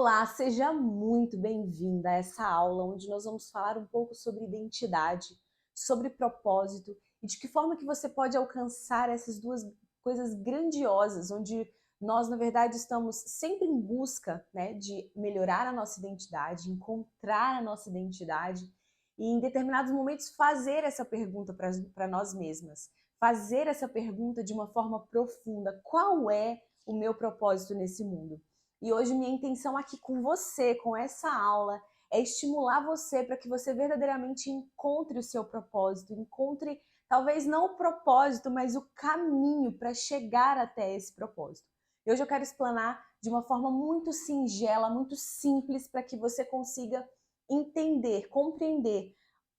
Olá, seja muito bem-vinda a essa aula onde nós vamos falar um pouco sobre identidade, sobre propósito e de que forma que você pode alcançar essas duas coisas grandiosas, onde nós, na verdade, estamos sempre em busca, né, de melhorar a nossa identidade, encontrar a nossa identidade e, em determinados momentos, fazer essa pergunta para nós mesmas, fazer essa pergunta de uma forma profunda: qual é o meu propósito nesse mundo? E hoje minha intenção aqui com você, com essa aula, é estimular você para que você verdadeiramente encontre o seu propósito, encontre talvez não o propósito, mas o caminho para chegar até esse propósito. E hoje eu quero explanar de uma forma muito singela, muito simples, para que você consiga entender, compreender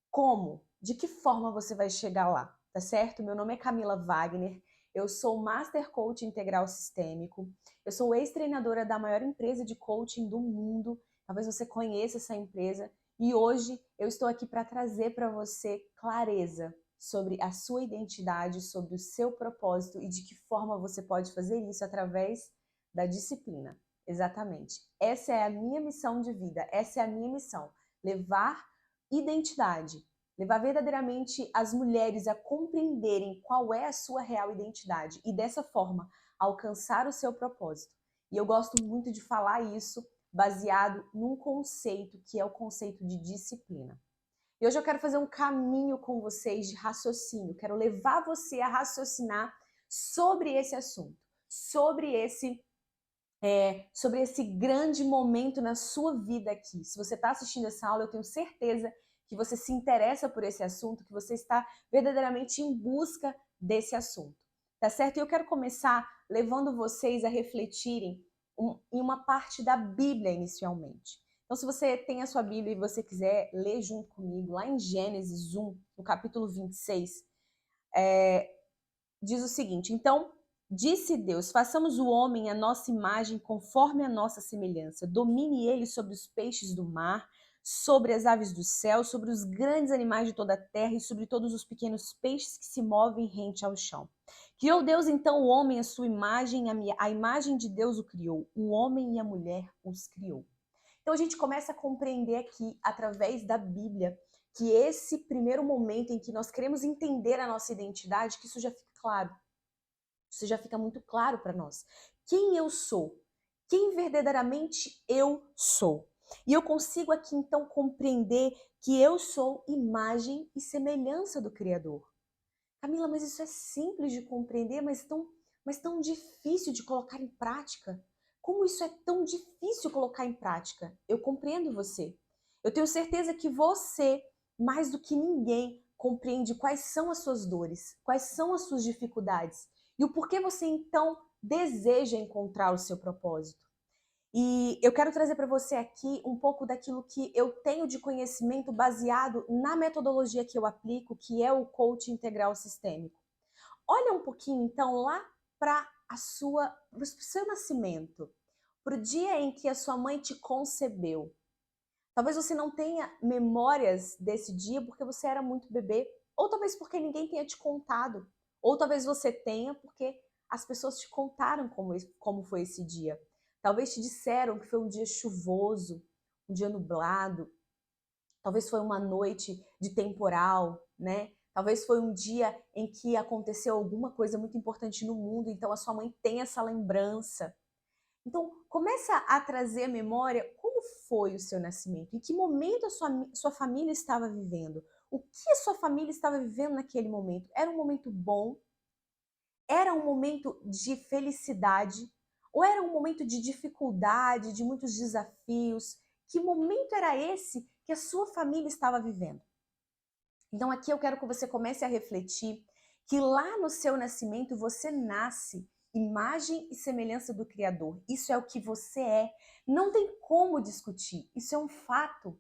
como, de que forma você vai chegar lá, tá certo? Meu nome é Camila Wagner, eu sou Master Coach Integral Sistêmico, eu sou ex-treinadora da maior empresa de coaching do mundo, talvez você conheça essa empresa, e hoje eu estou aqui para trazer para você clareza sobre a sua identidade, sobre o seu propósito e de que forma você pode fazer isso através da disciplina. Exatamente. Essa é a minha missão de vida, essa é a minha missão, levar identidade, levar verdadeiramente as mulheres a compreenderem qual é a sua real identidade e dessa forma alcançar o seu propósito. E eu gosto muito de falar isso baseado num conceito que é o conceito de disciplina. E hoje eu quero fazer um caminho com vocês de raciocínio, quero levar você a raciocinar sobre esse assunto, sobre esse grande momento na sua vida aqui. Se você está assistindo essa aula, eu tenho certeza que você se interessa por esse assunto, que você está verdadeiramente em busca desse assunto, tá certo? E eu quero começar levando vocês a refletirem em uma parte da Bíblia inicialmente. Então, se você tem a sua Bíblia e você quiser ler junto comigo, lá em Gênesis 1, no capítulo 26, diz o seguinte: então, disse Deus, façamos o homem à nossa imagem, conforme a nossa semelhança. Domine ele sobre os peixes do mar, sobre as aves do céu, sobre os grandes animais de toda a terra e sobre todos os pequenos peixes que se movem rente ao chão. Criou Deus então o homem à sua imagem, a imagem de Deus o criou. O homem e a mulher os criou. Então a gente começa a compreender aqui, através da Bíblia, que esse primeiro momento em que nós queremos entender a nossa identidade, que isso já fica claro. Isso já fica muito claro para nós. Quem eu sou? Quem verdadeiramente eu sou? E eu consigo aqui então compreender que eu sou imagem e semelhança do Criador. Camila, mas isso é simples de compreender, mas tão difícil de colocar em prática. Como isso é tão difícil colocar em prática? Eu compreendo você. Eu tenho certeza que você, mais do que ninguém, compreende quais são as suas dores, quais são as suas dificuldades e o porquê você então deseja encontrar o seu propósito. E eu quero trazer para você aqui um pouco daquilo que eu tenho de conhecimento baseado na metodologia que eu aplico, que é o coaching integral sistêmico. Olha um pouquinho então lá para o seu nascimento, para o dia em que a sua mãe te concebeu. Talvez você não tenha memórias desse dia porque você era muito bebê, ou talvez porque ninguém tenha te contado, ou talvez você tenha porque as pessoas te contaram como foi esse dia. Talvez te disseram que foi um dia chuvoso, um dia nublado, talvez foi uma noite de temporal, né? Talvez foi um dia em que aconteceu alguma coisa muito importante no mundo, então a sua mãe tem essa lembrança. Então, começa a trazer à memória como foi o seu nascimento, em que momento a sua família estava vivendo, o que a sua família estava vivendo naquele momento. Era um momento bom? Era um momento de felicidade? Ou era um momento de dificuldade, de muitos desafios? Que momento era esse que a sua família estava vivendo? Então, aqui eu quero que você comece a refletir que lá no seu nascimento você nasce imagem e semelhança do Criador. Isso é o que você é. Não tem como discutir. Isso é um fato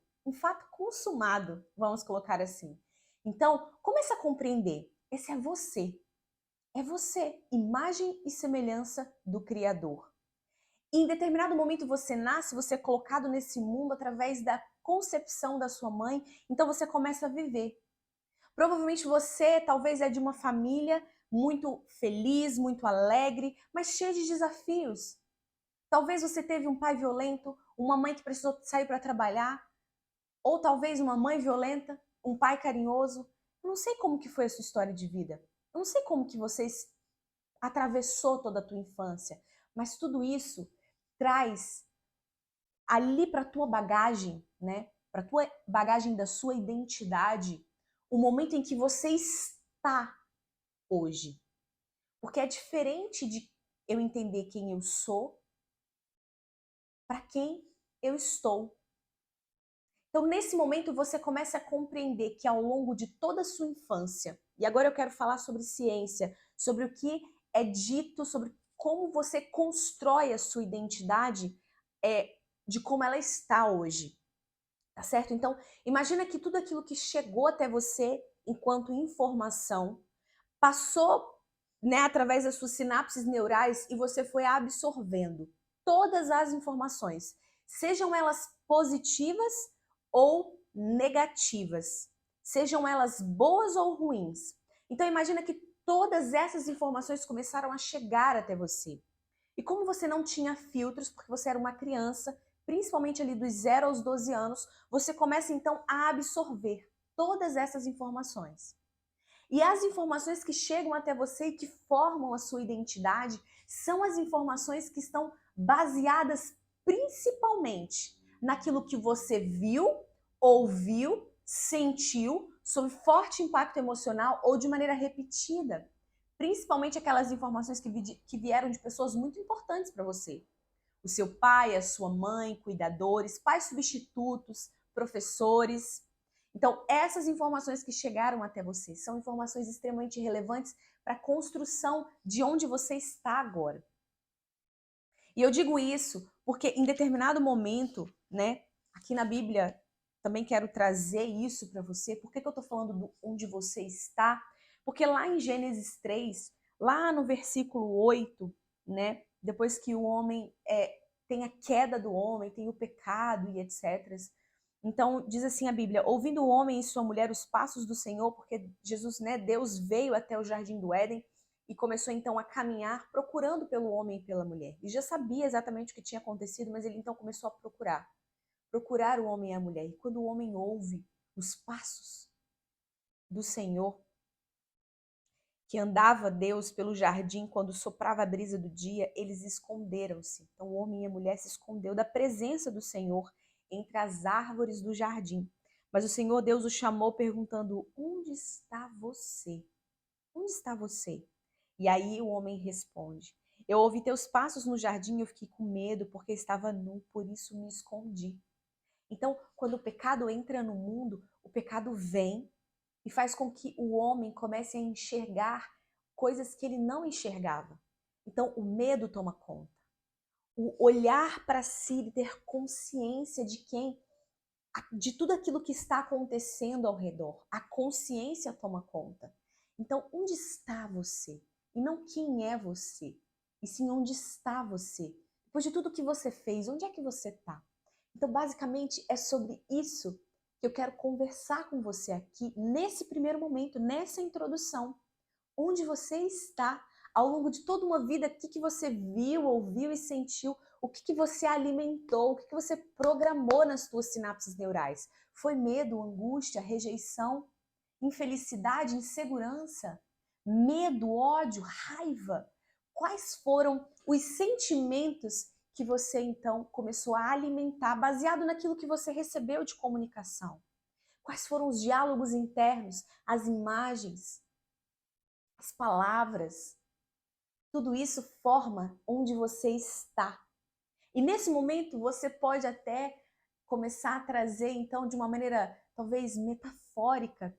consumado, vamos colocar assim. Então, comece a compreender. Esse é você. É você, imagem e semelhança do Criador. Em determinado momento você nasce, você é colocado nesse mundo através da concepção da sua mãe, então você começa a viver. Provavelmente você talvez é de uma família muito feliz, muito alegre, mas cheia de desafios. Talvez você teve um pai violento uma mãe que precisou sair para trabalhar, ou talvez uma mãe violenta, um pai carinhoso. Eu não sei como que foi a sua história de vida. Eu não sei como que você atravessou toda a tua infância, mas tudo isso traz ali para tua bagagem, né? Para tua bagagem da sua identidade, o momento em que você está hoje. Porque é diferente de eu entender quem eu sou para quem eu estou. Então, nesse momento, você começa a compreender que ao longo de toda a sua infância, e agora eu quero falar sobre ciência, sobre o que é dito, sobre como você constrói a sua identidade, de como ela está hoje, tá certo? Então, imagina que tudo aquilo que chegou até você enquanto informação passou, né, através das suas sinapses neurais e você foi absorvendo todas as informações, sejam elas positivas ou negativas, sejam elas boas ou ruins. Então imagina que todas essas informações começaram a chegar até você. E como você não tinha filtros, porque você era uma criança, principalmente ali dos 0 aos 12 anos, você começa então a absorver todas essas informações. E as informações que chegam até você e que formam a sua identidade são as informações que estão baseadas principalmente naquilo que você viu, ouviu, sentiu, sob forte impacto emocional ou de maneira repetida. Principalmente aquelas informações que vieram de pessoas muito importantes para você. O seu pai, a sua mãe, cuidadores, pais substitutos, professores. Então, essas informações que chegaram até você são informações extremamente relevantes para a construção de onde você está agora. E eu digo isso porque em determinado momento, né, aqui na Bíblia, também quero trazer isso para você. Por que eu estou falando do onde você está? Porque lá em Gênesis 3, lá no versículo 8, né, depois que o homem tem a queda do homem, tem o pecado e etc. Então, diz assim a Bíblia, ouvindo o homem e sua mulher os passos do Senhor, porque Jesus, né, Deus veio até o jardim do Éden e começou então a caminhar procurando pelo homem e pela mulher. E já sabia exatamente o que tinha acontecido, mas ele então começou a procurar o homem e a mulher. E quando o homem ouve os passos do Senhor, que andava Deus pelo jardim quando soprava a brisa do dia, eles esconderam-se. Então o homem e a mulher se escondeu da presença do Senhor entre as árvores do jardim. Mas o Senhor Deus o chamou perguntando: onde está você? Onde está você? E aí o homem responde: eu ouvi teus passos no jardim e eu fiquei com medo porque estava nu, por isso me escondi. Então, quando o pecado entra no mundo, o pecado vem e faz com que o homem comece a enxergar coisas que ele não enxergava. Então, o medo toma conta. O olhar para si e ter consciência de tudo aquilo que está acontecendo ao redor. A consciência toma conta. Então, onde está você? E não quem é você, e sim onde está você. Depois de tudo que você fez, onde é que você está? Então, basicamente, é sobre isso que eu quero conversar com você aqui, nesse primeiro momento, nessa introdução. Onde você está ao longo de toda uma vida, o que você viu, ouviu e sentiu, o que você alimentou, o que você programou nas suas sinapses neurais. Foi medo, angústia, rejeição, infelicidade, insegurança, medo, ódio, raiva? Quais foram os sentimentos que você então começou a alimentar baseado naquilo que você recebeu de comunicação? Quais foram os diálogos internos, as imagens, as palavras? Tudo isso forma onde você está. E nesse momento você pode até começar a trazer, então, de uma maneira talvez metafórica,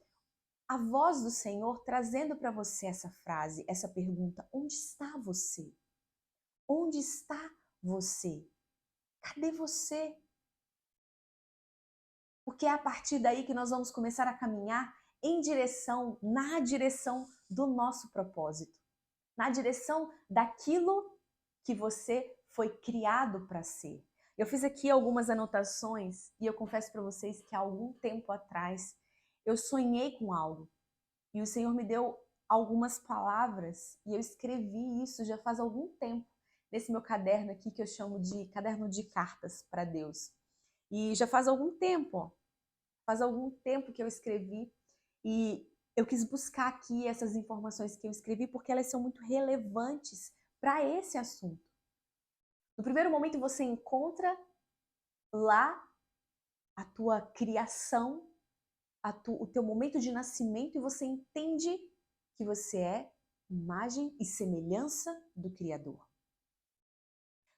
a voz do Senhor trazendo para você essa frase, essa pergunta: onde está você? Onde está você? Cadê você? Porque é a partir daí que nós vamos começar a caminhar na direção do nosso propósito, na direção daquilo que você foi criado para ser. Eu fiz aqui algumas anotações e eu confesso para vocês que há algum tempo atrás eu sonhei com algo e o Senhor me deu algumas palavras e eu escrevi isso já faz algum tempo. nesse meu caderno aqui que eu chamo de caderno de cartas para Deus. E já faz algum tempo, ó, faz algum tempo que eu escrevi e eu quis buscar aqui essas informações que eu escrevi porque elas são muito relevantes para esse assunto. No primeiro momento você encontra lá a tua criação, o teu momento de nascimento e você entende que você é imagem e semelhança do Criador.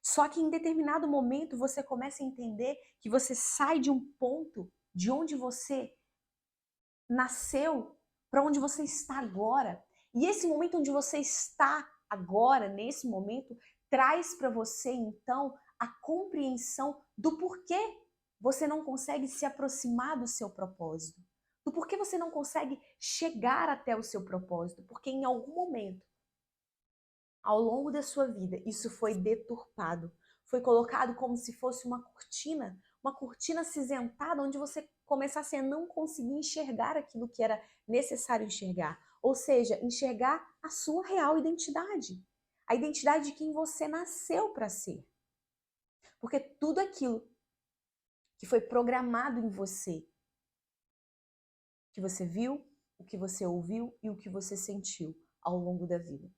Só que em determinado momento você começa a entender que você sai de um ponto de onde você nasceu para onde você está agora. E esse momento onde você está agora, nesse momento, traz para você então a compreensão do porquê você não consegue se aproximar do seu propósito. Do porquê você não consegue chegar até o seu propósito. Porque em algum momento, ao longo da sua vida, isso foi deturpado. Foi colocado como se fosse uma cortina acinzentada, onde você começasse a não conseguir enxergar aquilo que era necessário enxergar. Ou seja, enxergar a sua real identidade. A identidade de quem você nasceu para ser. Porque tudo aquilo que foi programado em você, que você viu, o que você ouviu e o que você sentiu ao longo da vida.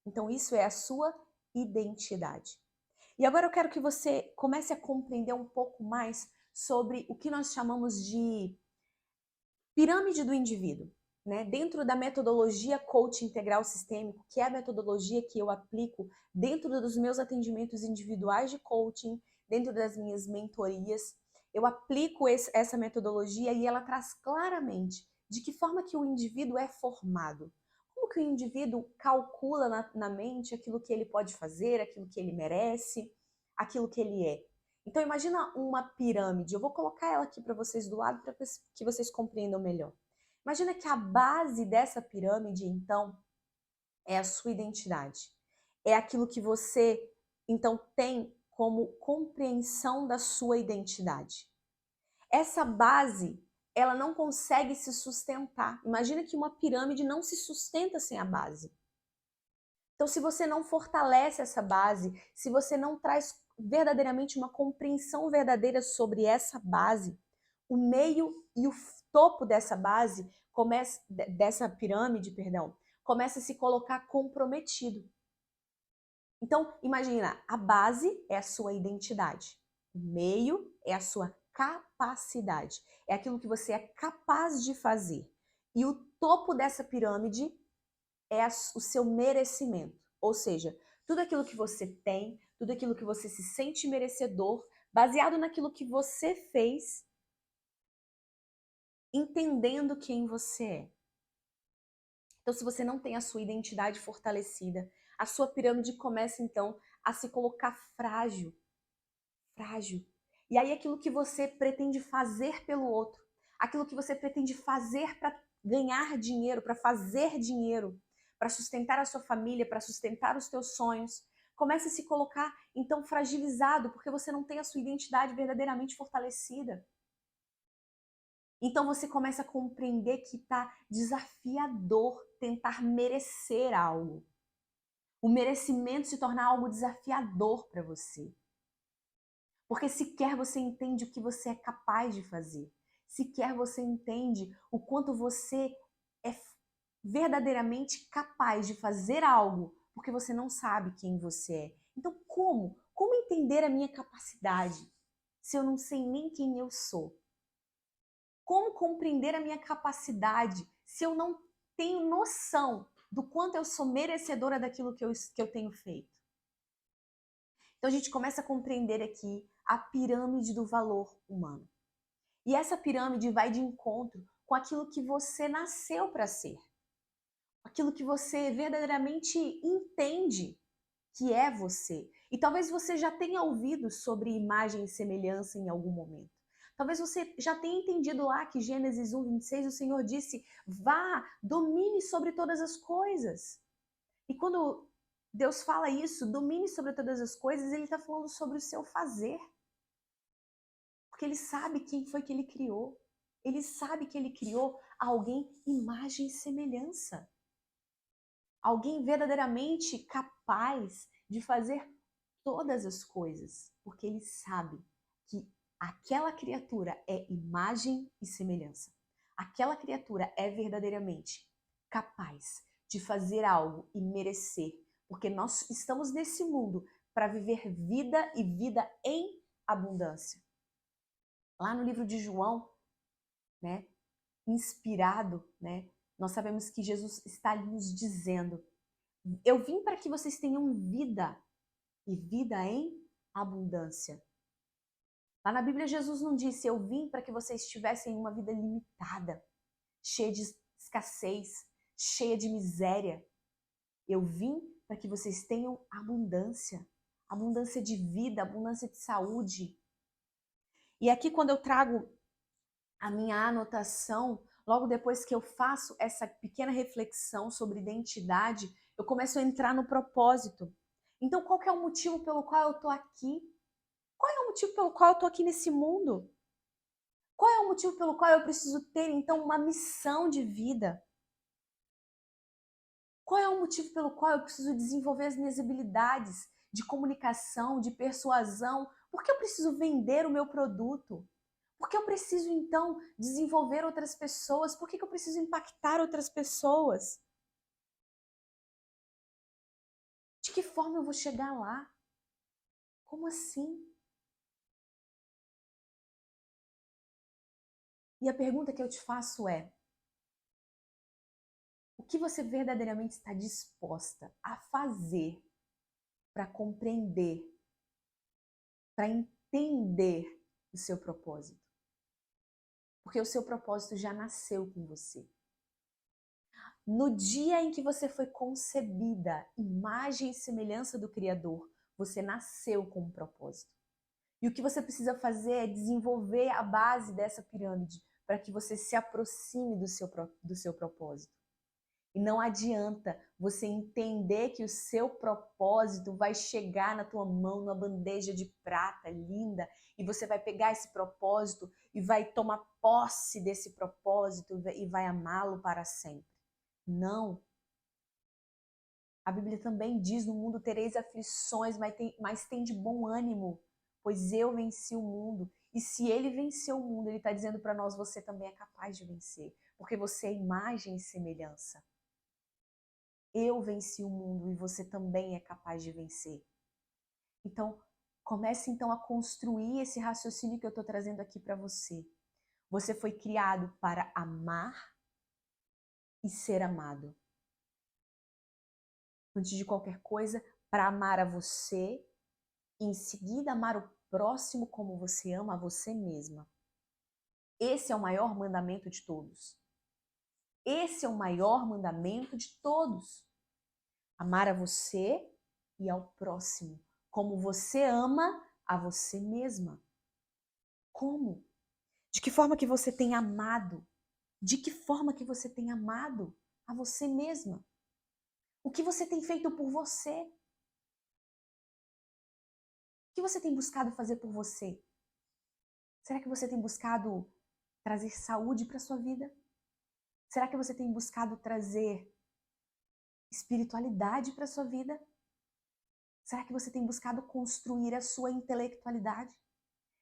Então isso é a sua identidade. E agora eu quero que você comece a compreender um pouco mais sobre o que nós chamamos de pirâmide do indivíduo. Né? Dentro da metodologia coaching integral sistêmico, que é a metodologia que eu aplico dentro dos meus atendimentos individuais de coaching, dentro das minhas mentorias, eu aplico essa metodologia e ela traz claramente de que forma que o indivíduo é formado. Como que o indivíduo calcula na mente aquilo que ele pode fazer, aquilo que ele merece, aquilo que ele é. Então imagina uma pirâmide, eu vou colocar ela aqui para vocês do lado para que vocês compreendam melhor. Imagina que a base dessa pirâmide, então, é a sua identidade. É aquilo que você, então, tem como compreensão da sua identidade. Essa base, ela não consegue se sustentar. Imagina que uma pirâmide não se sustenta sem a base. Então, se você não fortalece essa base, se você não traz verdadeiramente uma compreensão verdadeira sobre essa base, o meio e o topo dessa base, dessa pirâmide, perdão, começa a se colocar comprometido. Então, imagina, a base é a sua identidade, o meio é a sua capacidade, é aquilo que você é capaz de fazer. E o topo dessa pirâmide é o seu merecimento. Ou seja, tudo aquilo que você tem, tudo aquilo que você se sente merecedor, baseado naquilo que você fez, entendendo quem você é. Então, se você não tem a sua identidade fortalecida, a sua pirâmide começa então a se colocar frágil. Frágil. E aí aquilo que você pretende fazer pelo outro, aquilo que você pretende fazer para ganhar dinheiro, para fazer dinheiro, para sustentar a sua família, para sustentar os teus sonhos, começa a se colocar então fragilizado, porque você não tem a sua identidade verdadeiramente fortalecida. Então você começa a compreender que está desafiador tentar merecer algo. O merecimento se torna algo desafiador para você. Porque sequer você entende o que você é capaz de fazer. Sequer você entende o quanto você é verdadeiramente capaz de fazer algo, porque você não sabe quem você é. Então, como? Como entender a minha capacidade se eu não sei nem quem eu sou? Como compreender a minha capacidade se eu não tenho noção do quanto eu sou merecedora daquilo que eu tenho feito? Então a gente começa a compreender aqui a pirâmide do valor humano. E essa pirâmide vai de encontro com aquilo que você nasceu para ser. Aquilo que você verdadeiramente entende que é você. E talvez você já tenha ouvido sobre imagem e semelhança em algum momento. Talvez você já tenha entendido lá que Gênesis 1:26 o Senhor disse: vá, domine sobre todas as coisas. E quando Deus fala isso, domine sobre todas as coisas, Ele está falando sobre o seu fazer. Porque Ele sabe quem foi que Ele criou. Ele sabe que Ele criou alguém imagem e semelhança. Alguém verdadeiramente capaz de fazer todas as coisas, porque ele sabe que aquela criatura é imagem e semelhança. Aquela criatura é verdadeiramente capaz de fazer algo e merecer, porque nós estamos nesse mundo para viver vida e vida em abundância. Lá no livro de João, né, inspirado, né, nós sabemos que Jesus está ali nos dizendo: eu vim para que vocês tenham vida e vida em abundância. Lá na Bíblia, Jesus não disse: eu vim para que vocês tivessem uma vida limitada, cheia de escassez, cheia de miséria. Eu vim para que vocês tenham abundância, abundância de vida, abundância de saúde. E aqui, quando eu trago a minha anotação, logo depois que eu faço essa pequena reflexão sobre identidade, eu começo a entrar no propósito. Então, qual que é o motivo pelo qual eu estou aqui? Qual é o motivo pelo qual eu estou aqui nesse mundo? Qual é o motivo pelo qual eu preciso ter, então, uma missão de vida? Qual é o motivo pelo qual eu preciso desenvolver as minhas habilidades de comunicação, de persuasão? Por que eu preciso vender o meu produto? Por que eu preciso, então, desenvolver outras pessoas? Por que eu preciso impactar outras pessoas? De que forma eu vou chegar lá? Como assim? E a pergunta que eu te faço é: o que você verdadeiramente está disposta a fazer para compreender, para entender o seu propósito? Porque o seu propósito já nasceu com você. No dia em que você foi concebida, imagem e semelhança do Criador, você nasceu com um propósito. E o que você precisa fazer é desenvolver a base dessa pirâmide para que você se aproxime do seu propósito. E não adianta você entender que o seu propósito vai chegar na tua mão, numa bandeja de prata linda, e você vai pegar esse propósito e vai tomar posse desse propósito e vai amá-lo para sempre. Não. A Bíblia também diz: no mundo tereis aflições, mas tem de bom ânimo, pois eu venci o mundo. E se ele venceu o mundo, ele está dizendo para nós: você também é capaz de vencer, porque você é imagem e semelhança. Eu venci o mundo e você também é capaz de vencer. Então, comece então a construir esse raciocínio que eu estou trazendo aqui para você. Você foi criado para amar e ser amado. Antes de qualquer coisa, para amar a você e em seguida amar o próximo como você ama a você mesma. Esse é o maior mandamento de todos. Esse é o maior mandamento de todos. Amar a você e ao próximo, como você ama a você mesma. Como? De que forma que você tem amado? De que forma que você tem amado a você mesma? O que você tem feito por você? O que você tem buscado fazer por você? Será que você tem buscado trazer saúde para a sua vida? Será que você tem buscado trazer espiritualidade para a sua vida? Será que você tem buscado construir a sua intelectualidade?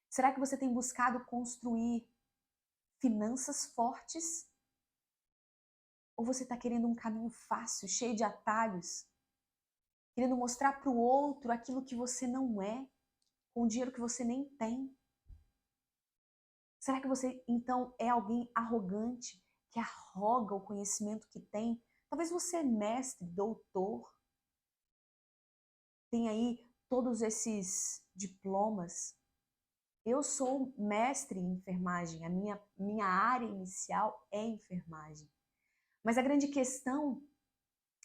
Será que você tem buscado construir finanças fortes? Ou você está querendo um caminho fácil, cheio de atalhos? Querendo mostrar para o outro aquilo que você não é, com o dinheiro que você nem tem? Será que você, então, é alguém arrogante, que arroga o conhecimento que tem? Talvez você é mestre, doutor, tem aí todos esses diplomas. Eu sou mestre em enfermagem, a minha área inicial é enfermagem. Mas a grande questão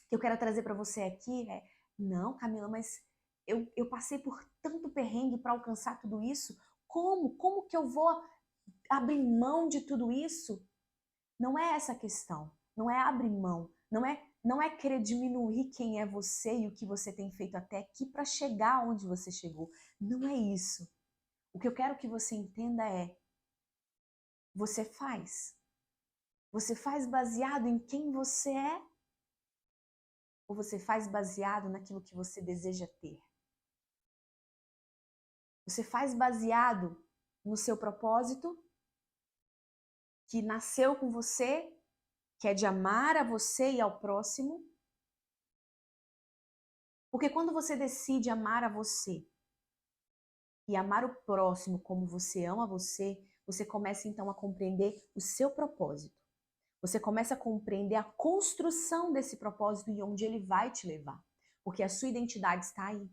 que eu quero trazer para você aqui é: não, Camila, mas eu passei por tanto perrengue para alcançar tudo isso. Como? Como que eu vou abrir mão de tudo isso? Não é essa a questão. Não é abrir mão. Não é querer diminuir quem é você e o que você tem feito até aqui para chegar onde você chegou. Não é isso. O que eu quero que você entenda é: você faz. Você faz baseado em quem você é? Ou você faz baseado naquilo que você deseja ter? Você faz baseado no seu propósito, que nasceu com você, que é de amar a você e ao próximo. Porque quando você decide amar a você e amar o próximo como você ama você, você começa então a compreender o seu propósito. Você começa a compreender a construção desse propósito e onde ele vai te levar. Porque a sua identidade está aí.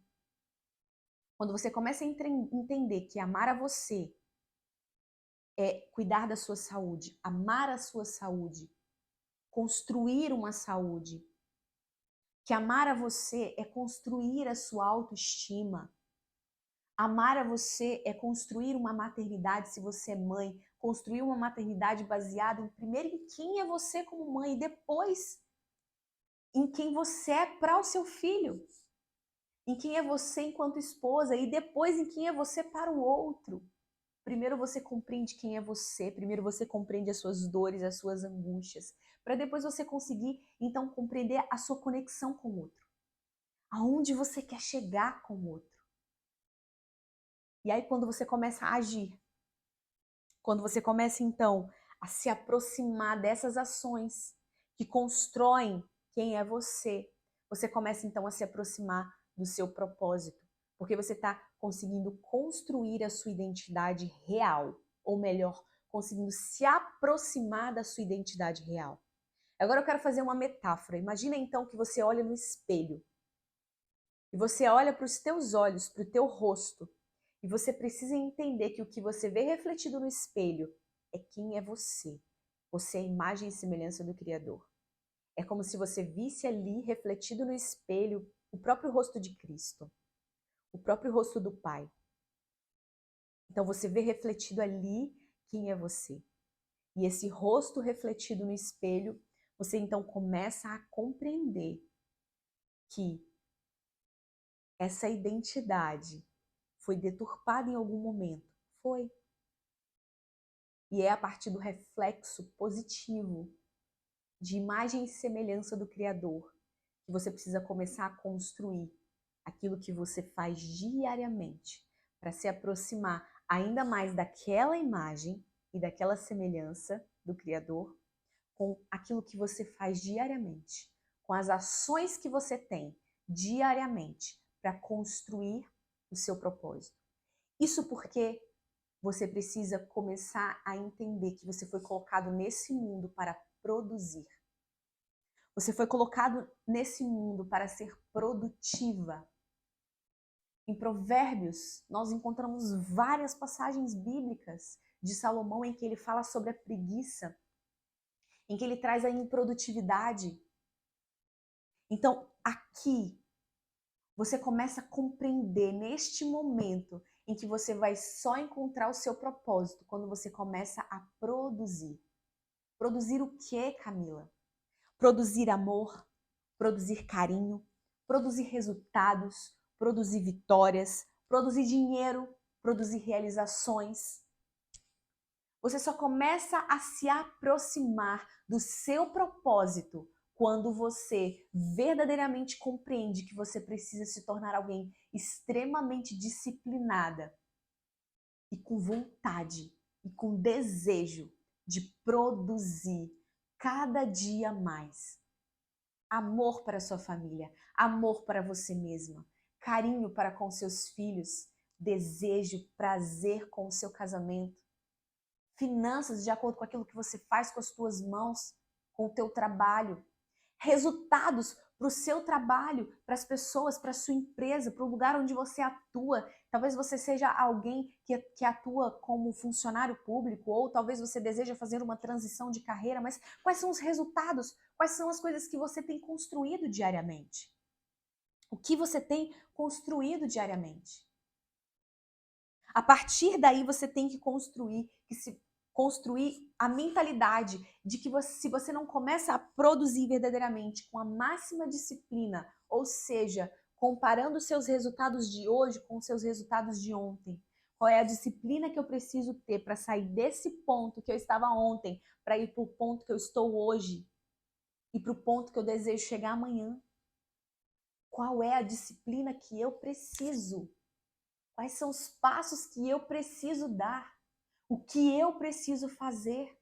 Quando você começa a entender que amar a você é cuidar da sua saúde, amar a sua saúde, construir uma saúde, que amar a você é construir a sua autoestima. Amar a você é construir uma maternidade, se você é mãe, construir uma maternidade baseada em primeiro em quem é você como mãe e depois em quem você é para o seu filho, em quem é você enquanto esposa e depois em quem é você para o outro. Primeiro você compreende quem é você, primeiro você compreende as suas dores, as suas angústias, para depois você conseguir então compreender a sua conexão com o outro. Aonde você quer chegar com o outro. E aí quando você começa a agir, quando você começa então a se aproximar dessas ações que constroem quem é você, você começa então a se aproximar do seu propósito, porque você está conseguindo construir a sua identidade real, ou melhor, conseguindo se aproximar da sua identidade real. Agora eu quero fazer uma metáfora. Imagina então que você olha no espelho e você olha para os teus olhos, para o teu rosto, e você precisa entender que o que você vê refletido no espelho é quem é você. Você é a imagem e semelhança do Criador. É como se você visse ali refletido no espelho o próprio rosto de Cristo, o próprio rosto do Pai. Então você vê refletido ali quem é você. E esse rosto refletido no espelho, você então começa a compreender que essa identidade foi deturpada em algum momento. Foi. E é a partir do reflexo positivo de imagem e semelhança do Criador que você precisa começar a construir aquilo que você faz diariamente para se aproximar ainda mais daquela imagem e daquela semelhança do Criador com aquilo que você faz diariamente, com as ações que você tem diariamente para construir o seu propósito. Isso porque você precisa começar a entender que você foi colocado nesse mundo para produzir. Você foi colocado nesse mundo para ser produtiva. Em Provérbios, nós encontramos várias passagens bíblicas de Salomão em que ele fala sobre a preguiça, em que ele traz a improdutividade. Então, aqui, você começa a compreender neste momento em que você vai só encontrar o seu propósito quando você começa a produzir. Produzir o quê, Camila? Produzir amor, produzir carinho, produzir resultados, produzir vitórias, produzir dinheiro, produzir realizações. Você só começa a se aproximar do seu propósito quando você verdadeiramente compreende que você precisa se tornar alguém extremamente disciplinada e com vontade e com desejo de produzir cada dia mais. Amor para sua família, amor para você mesma, carinho para com seus filhos, desejo, prazer com o seu casamento, finanças de acordo com aquilo que você faz com as suas mãos, com o teu trabalho, resultados para o seu trabalho, para as pessoas, para a sua empresa, para o lugar onde você atua. Talvez você seja alguém que atua como funcionário público, ou talvez você deseja fazer uma transição de carreira, mas quais são os resultados? Quais são as coisas que você tem construído diariamente? O que você tem construído diariamente? A partir daí você tem que construir a mentalidade de que se você não começa a produzir verdadeiramente com a máxima disciplina, ou seja, comparando os seus resultados de hoje com os seus resultados de ontem, qual é a disciplina que eu preciso ter para sair desse ponto que eu estava ontem, para ir para o ponto que eu estou hoje e para o ponto que eu desejo chegar amanhã? Qual é a disciplina que eu preciso? Quais são os passos que eu preciso dar? O que eu preciso fazer?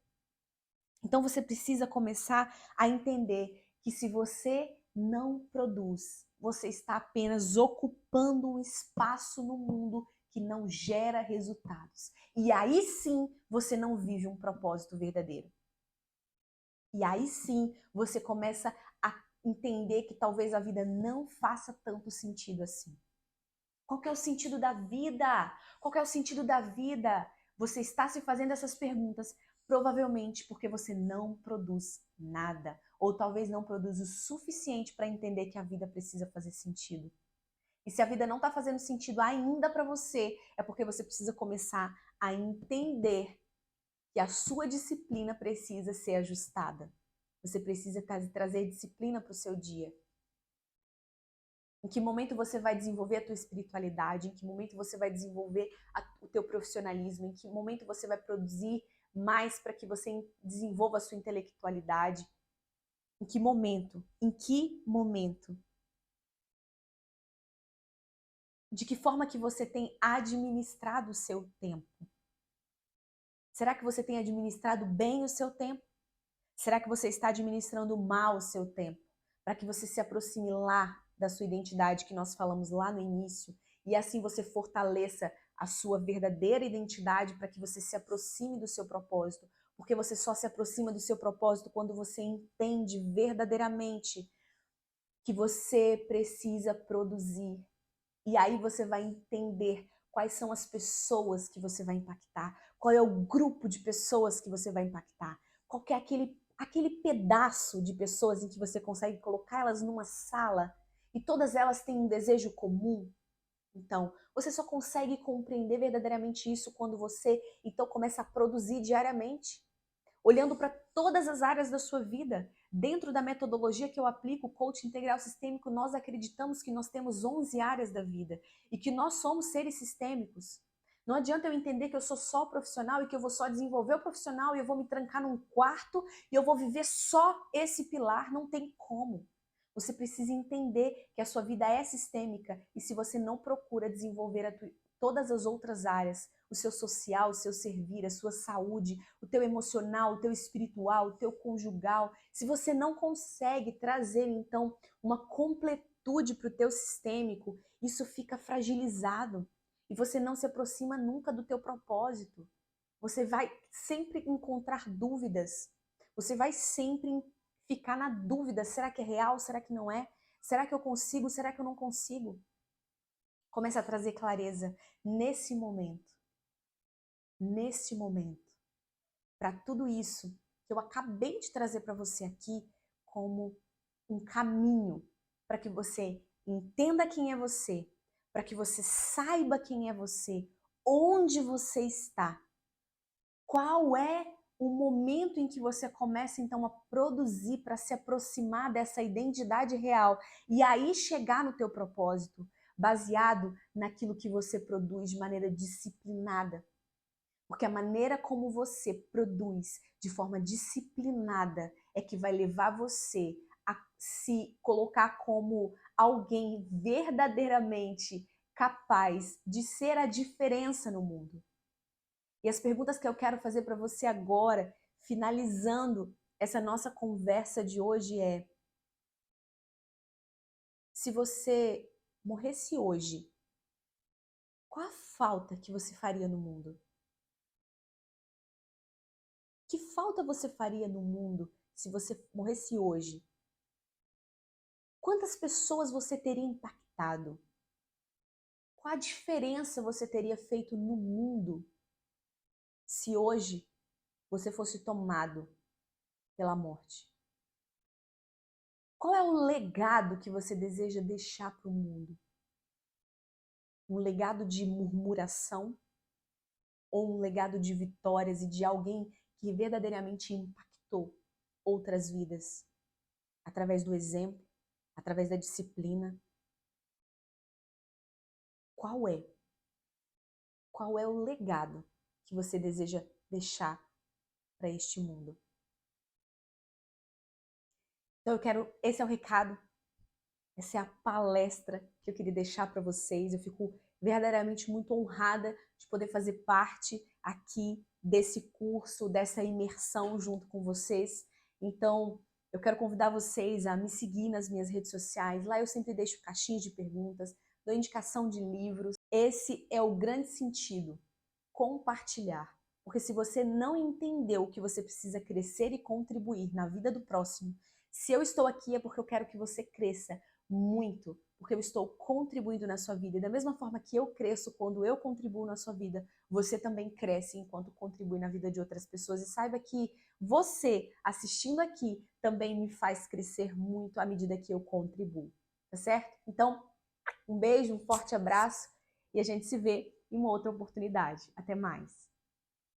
Então você precisa começar a entender que se você não produz, você está apenas ocupando um espaço no mundo que não gera resultados. E aí sim você não vive um propósito verdadeiro. E aí sim você começa a entender que talvez a vida não faça tanto sentido assim. Qual que é o sentido da vida? Qual que é o sentido da vida? Você está se fazendo essas perguntas provavelmente porque você não produz nada, ou talvez não produz o suficiente para entender que a vida precisa fazer sentido. E se a vida não está fazendo sentido ainda para você, é porque você precisa começar a entender que a sua disciplina precisa ser ajustada. Você precisa trazer disciplina para o seu dia. Em que momento você vai desenvolver a tua espiritualidade? Em que momento você vai desenvolver o teu profissionalismo? Em que momento você vai produzir mais para que você desenvolva a sua intelectualidade? Em que momento? Em que momento? De que forma que você tem administrado o seu tempo? Será que você tem administrado bem o seu tempo? Será que você está administrando mal o seu tempo? Para que você se aproxime lá da sua identidade que nós falamos lá no início e assim você fortaleça a sua verdadeira identidade para que você se aproxime do seu propósito. Porque você só se aproxima do seu propósito quando você entende verdadeiramente que você precisa produzir. E aí você vai entender quais são as pessoas que você vai impactar, qual é o grupo de pessoas que você vai impactar, qual que é aquele pedaço de pessoas em que você consegue colocar elas numa sala e todas elas têm um desejo comum. Então, você só consegue compreender verdadeiramente isso quando você então começa a produzir diariamente, olhando para todas as áreas da sua vida. Dentro da metodologia que eu aplico, o coaching integral sistêmico, nós acreditamos que nós temos 11 áreas da vida e que nós somos seres sistêmicos. Não adianta eu entender que eu sou só profissional e que eu vou só desenvolver o profissional e eu vou me trancar num quarto e eu vou viver só esse pilar. Não tem como. Você precisa entender que a sua vida é sistêmica e se você não procura desenvolver todas as outras áreas, o seu social, o seu servir, a sua saúde, o teu emocional, o teu espiritual, o teu conjugal, se você não consegue trazer então uma completude para o teu sistêmico, isso fica fragilizado e você não se aproxima nunca do teu propósito. Você vai sempre encontrar dúvidas. Você vai sempre ficar na dúvida, será que é real? Será que não é? Será que eu consigo? Será que eu não consigo? Comece a trazer clareza nesse momento. Nesse momento. Para tudo isso que eu acabei de trazer para você aqui como um caminho para que você entenda quem é você, para que você saiba quem é você, onde você está, qual é o momento em que você começa então a produzir para se aproximar dessa identidade real e aí chegar no teu propósito, baseado naquilo que você produz de maneira disciplinada. Porque a maneira como você produz de forma disciplinada é que vai levar você a se colocar como alguém verdadeiramente capaz de ser a diferença no mundo. E as perguntas que eu quero fazer para você agora, finalizando essa nossa conversa de hoje é: se você morresse hoje, qual a falta que você faria no mundo? Que falta você faria no mundo se você morresse hoje? Quantas pessoas você teria impactado? Qual a diferença você teria feito no mundo se hoje você fosse tomado pela morte? Qual é o legado que você deseja deixar para o mundo? Um legado de murmuração ou um legado de vitórias e de alguém que verdadeiramente impactou outras vidas através do exemplo, através da disciplina? Qual é? Qual é o legado que você deseja deixar para este mundo? Então esse é o recado, essa é a palestra que eu queria deixar para vocês. Eu fico verdadeiramente muito honrada de poder fazer parte aqui desse curso, dessa imersão junto com vocês. Então, eu quero convidar vocês a me seguir nas minhas redes sociais. Lá eu sempre deixo caixinhas de perguntas, dou indicação de livros. Esse é o grande sentido, compartilhar. Porque se você não entendeu que você precisa crescer e contribuir na vida do próximo, se eu estou aqui é porque eu quero que você cresça muito, porque eu estou contribuindo na sua vida. E da mesma forma que eu cresço quando eu contribuo na sua vida, você também cresce enquanto contribui na vida de outras pessoas. E saiba que você, assistindo aqui, também me faz crescer muito à medida que eu contribuo. Tá certo? Então, um beijo, um forte abraço e a gente se vê em uma outra oportunidade. Até mais!